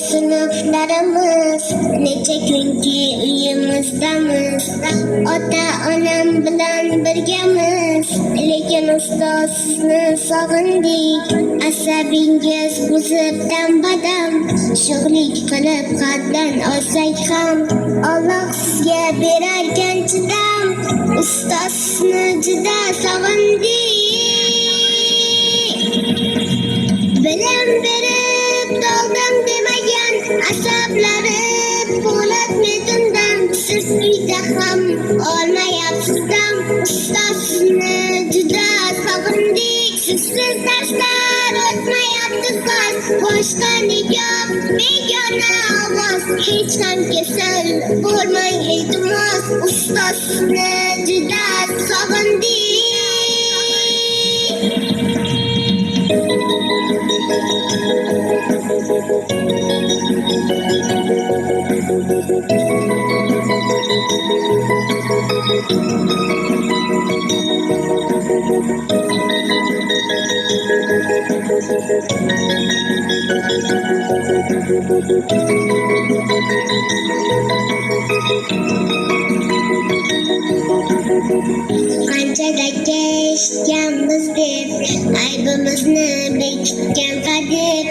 sınıflarımız, neçe kunki uyimizdamiz. Ota-onam bilan birgamiz, lekin ustoz sizni sog'indik. Asabingiz buzib dam-badam, sho'xlik qilib haddan olsak ham, Alloh sizga berarkan chidam. Ustoz sizni juda sog'indik. Bilim berib dog'dan demagan, asablari po'lat metindan. Siz uyda ham olmayapsiz dam. Ustoz sizni juda sog'indik. Sizsiz darslar o'tmayapti so'z, boshqa nigoh begona ovoz. Hech ham kasal bo'lmang iltimos, ustoz sizni juda sog'indik. Qanchada eshitganmiz deb, aybimizni bekitgan qadib,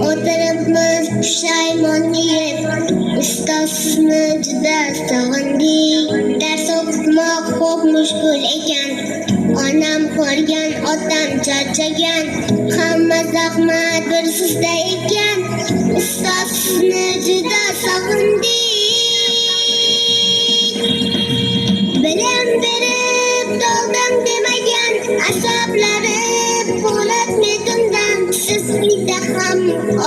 o'tiribmiz pushaymon yeb. Ustoz sizni juda sog'indik. Dars o'qitmoq xo'p mushkul ekan, onam ko'rgan, otam charchagan. Hamma zahmat bir sizda ekan, ustoz sizni juda sog'indik. Bilim berib dog'dan demagan, asablari po'lat metindan. Siz uyda ham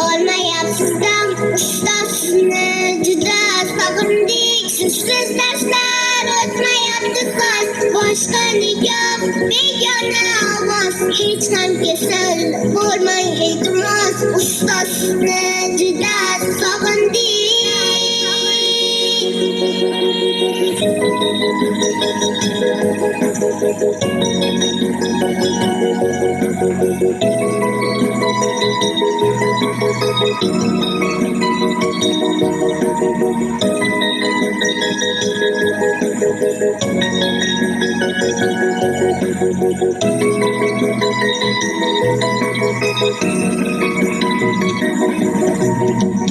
olmayapsiz dam. Ustoz sizni juda sog'indik. Sizsiz darslar o'tmayapti so'z, boshqa nigoh begona ovoz. Hech ham kasal bo'lmang iltimos, ustoz sizni juda sog'indik.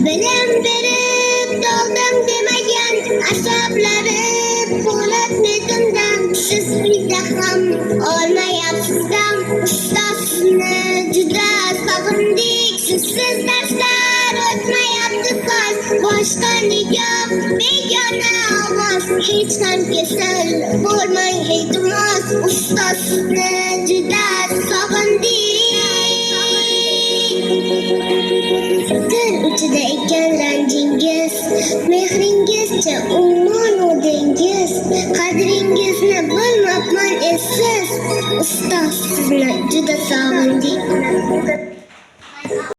Bilim berib dog'dan demagan, asablari po'lat metindan. Siz uyda ham olmayapsiz dam. Ustoz sizni juda sog'indik. Sizsiz darslar o'tmayapti so'z, boshqa nigoh begona ovoz. Hech ham kasal bo'lmang iltimos, ustoz sizni juda sog'indik. Til uchida ekan ranjingiz, mehringizcha ummon o'dingiz. Qadringizni bilmabman esiz, ustoz sizni juda sog'indik.